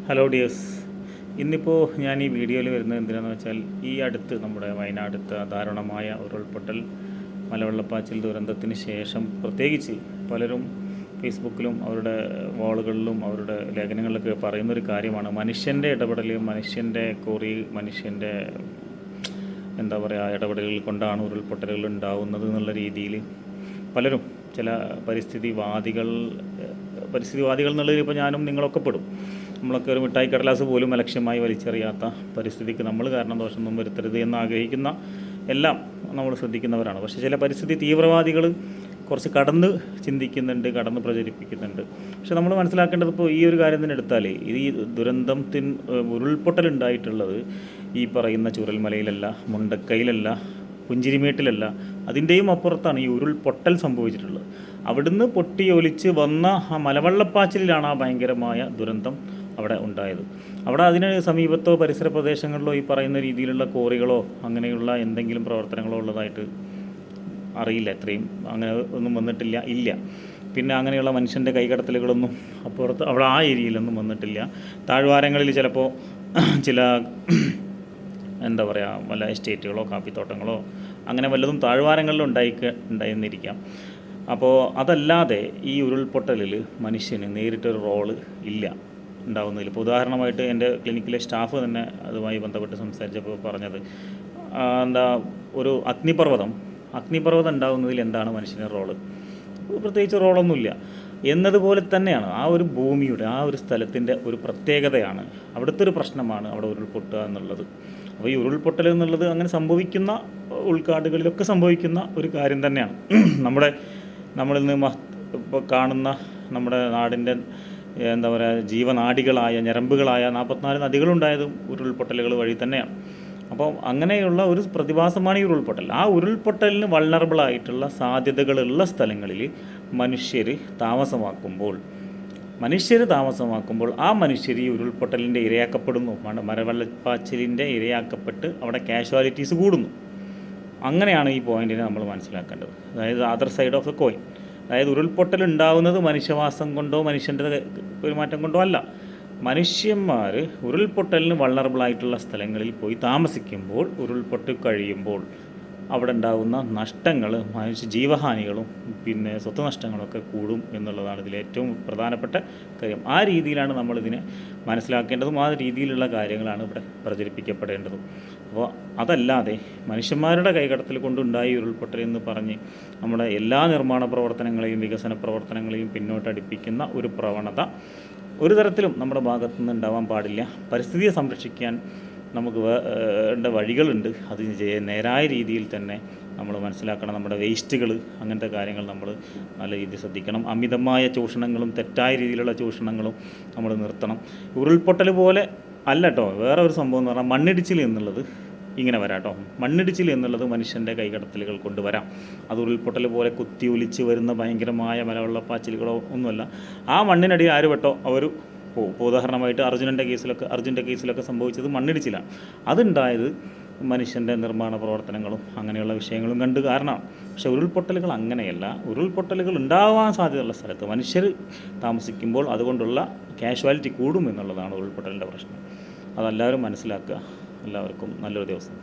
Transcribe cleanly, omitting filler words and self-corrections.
Hello dears. ഇന്നിപ്പോൾ ഞാൻ ഈ വീഡിയോയിൽ വരുന്നത് എന്തിനാണെന്ന് വെച്ചാൽ, ഈ അടുത്ത് നമ്മുടെ വയനാടുത്തെ ദാരുണമായ ഉരുൾപൊട്ടൽ മലവെള്ളപ്പാച്ചിൽ ദുരന്തത്തിന് ശേഷം പ്രത്യേകിച്ച് പലരും ഫേസ്ബുക്കിലും അവരുടെ വാളുകളിലും അവരുടെ ലേഖനങ്ങളിലൊക്കെ പറയുന്നൊരു കാര്യമാണ് മനുഷ്യൻ്റെ ഇടപെടൽ, മനുഷ്യൻ്റെ മനുഷ്യൻ്റെ എന്താ പറയുക ഇടപെടലുകൾ കൊണ്ടാണ് ഉരുൾപൊട്ടലുകൾ ഉണ്ടാവുന്നത് എന്നുള്ള രീതിയിൽ പലരും ചില പരിസ്ഥിതിവാദികൾ എന്നുള്ളതിൽ ഇപ്പോൾ ഞാനും നിങ്ങളൊക്കെ പെടും. നമ്മളൊക്കെ ഒരു മിഠായി കടലാസ് പോലും അലക്ഷ്യമായി വലിച്ചെറിയാത്ത പരിസ്ഥിതിക്ക് നമ്മൾ കാരണം ദോഷമൊന്നും വരുത്തരുത് എന്ന് ആഗ്രഹിക്കുന്ന എല്ലാം നമ്മൾ ശ്രദ്ധിക്കുന്നവരാണ്. പക്ഷേ ചില പരിസ്ഥിതി തീവ്രവാദികൾ കുറച്ച് കടന്ന് ചിന്തിക്കുന്നുണ്ട്, കടന്ന് പ്രചരിപ്പിക്കുന്നുണ്ട്. പക്ഷെ നമ്മൾ മനസ്സിലാക്കേണ്ടത് ഇപ്പോൾ ഈ ഒരു കാര്യം തന്നെ എടുത്താൽ, ഇത് ഈ ഉരുൾപൊട്ടലുണ്ടായിട്ടുള്ളത് ഈ പറയുന്ന ചുരൽമലയിലല്ല, മുണ്ടക്കയിലല്ല, പുഞ്ചിരിമേട്ടിലല്ല, അതിൻ്റെയും അപ്പുറത്താണ് ഈ ഉരുൾപൊട്ടൽ സംഭവിച്ചിട്ടുള്ളത്. അവിടുന്ന് പൊട്ടിയൊലിച്ച് വന്ന ആ മലവെള്ളപ്പാച്ചിലാണ് ആ ഭയങ്കരമായ ദുരന്തം അവിടെ ഉണ്ടായത്. അവിടെ അതിന് സമീപത്തോ പരിസര പ്രദേശങ്ങളിലോ ഈ പറയുന്ന രീതിയിലുള്ള കോറികളോ അങ്ങനെയുള്ള എന്തെങ്കിലും പ്രവർത്തനങ്ങളോ ഉള്ളതായിട്ട് അറിയില്ല. എത്രയും അങ്ങനെ ഒന്നും വന്നിട്ടില്ല, ഇല്ല. പിന്നെ അങ്ങനെയുള്ള മനുഷ്യൻ്റെ കൈകടത്തലുകളൊന്നും അപ്പുറത്ത് അവിടെ ആ ഏരിയയിലൊന്നും വന്നിട്ടില്ല. താഴ്വാരങ്ങളിൽ ചിലപ്പോൾ ചില എന്താ പറയുക വല്ല എസ്റ്റേറ്റുകളോ കാപ്പിത്തോട്ടങ്ങളോ അങ്ങനെ വല്ലതും താഴ്വാരങ്ങളിൽ ഉണ്ടായിരുന്നിരിക്കാം. അപ്പോൾ അതല്ലാതെ ഈ ഉരുൾപൊട്ടലിൽ മനുഷ്യന് നേരിട്ടൊരു റോള് ഇല്ല ഉണ്ടാവുന്നതിൽ. ഇപ്പോൾ ഉദാഹരണമായിട്ട് എൻ്റെ ക്ലിനിക്കിലെ സ്റ്റാഫ് തന്നെ അതുമായി ബന്ധപ്പെട്ട് സംസാരിച്ചപ്പോൾ പറഞ്ഞത് ഒരു അഗ്നിപർവ്വതം ഉണ്ടാകുന്നതിൽ എന്താണ് മനുഷ്യൻ്റെ റോള്? പ്രത്യേകിച്ച് റോളൊന്നുമില്ല എന്നതുപോലെ തന്നെയാണ് ആ ഒരു ഭൂമിയുടെ ആ ഒരു സ്ഥലത്തിൻ്റെ ഒരു പ്രത്യേകതയാണ്, അവിടുത്തെ ഒരു പ്രശ്നമാണ് അവിടെ ഉരുൾപൊട്ടുക എന്നുള്ളത്. അപ്പോൾ ഈ ഉരുൾപൊട്ടൽ എന്നുള്ളത് അങ്ങനെ സംഭവിക്കുന്ന ഉൾക്കാടുകളിലൊക്കെ സംഭവിക്കുന്ന ഒരു കാര്യം തന്നെയാണ്. നമ്മളിൽ നിന്ന് ഇപ്പോൾ കാണുന്ന നമ്മുടെ നാടിൻ്റെ എന്താ പറയുക ജീവനാഡികളായ ഞരമ്പുകളായ 44 നദികളുണ്ടായതും ഉരുൾപൊട്ടലുകൾ വഴി തന്നെയാണ്. അപ്പോൾ അങ്ങനെയുള്ള ഒരു പ്രതിഭാസമാണ് ഈ ഉരുൾപൊട്ടൽ. ആ ഉരുൾപൊട്ടലിന് വൾണറബിളായിട്ടുള്ള സാധ്യതകളുള്ള സ്ഥലങ്ങളിൽ മനുഷ്യർ താമസമാക്കുമ്പോൾ ആ മനുഷ്യർ ഈ ഉരുൾപൊട്ടലിൻ്റെ ഇരയാക്കപ്പെടുന്നു, മലവെള്ളപ്പാച്ചിലിൻ്റെ ഇരയാക്കപ്പെട്ട് അവിടെ കാഷ്വാലിറ്റീസ് കൂടുന്നു. അങ്ങനെയാണ് ഈ പോയിന്റിനെ നമ്മൾ മനസ്സിലാക്കേണ്ടത്. അതായത് other side of the coin. അതായത് ഉരുൾപൊട്ടൽ ഉണ്ടാകുന്നത് മനുഷ്യവാസം കൊണ്ടോ മനുഷ്യൻ്റെ പെരുമാറ്റം കൊണ്ടോ അല്ല. മനുഷ്യന്മാർ ഉരുൾപൊട്ടലിന് വൾണറബിളായിട്ടുള്ള സ്ഥലങ്ങളിൽ പോയി താമസിക്കുമ്പോൾ, ഉരുൾപൊട്ടി കഴിയുമ്പോൾ അവിടെ ഉണ്ടാകുന്ന നഷ്ടങ്ങൾ, മനുഷ്യ ജീവഹാനികളും പിന്നെ സ്വത്ത് നഷ്ടങ്ങളൊക്കെ കൂടും എന്നുള്ളതാണ് ഇതിൽ ഏറ്റവും പ്രധാനപ്പെട്ട കാര്യം. ആ രീതിയിലാണ് നമ്മളിതിനെ മനസ്സിലാക്കേണ്ടതും ആ രീതിയിലുള്ള കാര്യങ്ങളാണ് ഇവിടെ പ്രചരിപ്പിക്കപ്പെടേണ്ടതും. അപ്പോൾ അതല്ലാതെ മനുഷ്യന്മാരുടെ കൈകടത്തൽ കൊണ്ടുണ്ടായി ഉരുൾപൊട്ടൽ എന്ന് പറഞ്ഞ് നമ്മുടെ എല്ലാ നിർമ്മാണ പ്രവർത്തനങ്ങളെയും വികസന പ്രവർത്തനങ്ങളെയും പിന്നോട്ടടിപ്പിക്കുന്ന ഒരു പ്രവണത ഒരു തരത്തിലും നമ്മുടെ ഭാഗത്തു നിന്ന് ഉണ്ടാവാൻ പാടില്ല. പരിസ്ഥിതിയെ സംരക്ഷിക്കാൻ നമുക്ക് വേണ്ട വഴികളുണ്ട്. അത് നേരായ രീതിയിൽ തന്നെ നമ്മൾ മനസ്സിലാക്കണം. നമ്മുടെ വേസ്റ്റുകൾ അങ്ങനത്തെ കാര്യങ്ങൾ നമ്മൾ നല്ല രീതിയിൽ ശ്രദ്ധിക്കണം. അമിതമായ ചൂഷണങ്ങളും തെറ്റായ രീതിയിലുള്ള ചൂഷണങ്ങളും നമ്മൾ നിർത്തണം. ഉരുൾപൊട്ടൽ പോലെ അല്ല കേട്ടോ, വേറെ ഒരു സംഭവം എന്ന് പറഞ്ഞാൽ മണ്ണിടിച്ചിൽ എന്നുള്ളത് ഇങ്ങനെ വരാം കേട്ടോ. മണ്ണിടിച്ചിൽ എന്നുള്ളത് മനുഷ്യൻ്റെ കൈകടത്തലുകൾ കൊണ്ടുവരാം. അത് ഉരുൾപൊട്ടൽ പോലെ കുത്തി ഒലിച്ച് വരുന്ന ഭയങ്കരമായ മലവെള്ളപ്പാച്ചിലുകളോ ഒന്നുമല്ല. ആ മണ്ണിനടി ആര് പെട്ടോ അവർ പോകും. ഇപ്പോൾ ഉദാഹരണമായിട്ട് അർജുൻ്റെ കേസിലൊക്കെ സംഭവിച്ചത് മണ്ണിടിച്ചിലാണ്. അതുണ്ടായത് മനുഷ്യൻ്റെ നിർമ്മാണ പ്രവർത്തനങ്ങളും അങ്ങനെയുള്ള വിഷയങ്ങളും കണ്ട് കാരണമാണ്. പക്ഷേ ഉരുൾപൊട്ടലുകൾ അങ്ങനെയല്ല. ഉരുൾപൊട്ടലുകൾ ഉണ്ടാവാൻ സാധ്യതയുള്ള സ്ഥലത്ത് മനുഷ്യർ താമസിക്കുമ്പോൾ അതുകൊണ്ടുള്ള കാഷ്വാലിറ്റി കൂടും എന്നുള്ളതാണ് ഉരുൾപൊട്ടലിൻ്റെ പ്രശ്നം. അതെല്ലാവരും മനസ്സിലാക്കുക. എല്ലാവർക്കും നല്ലൊരു ദിവസം.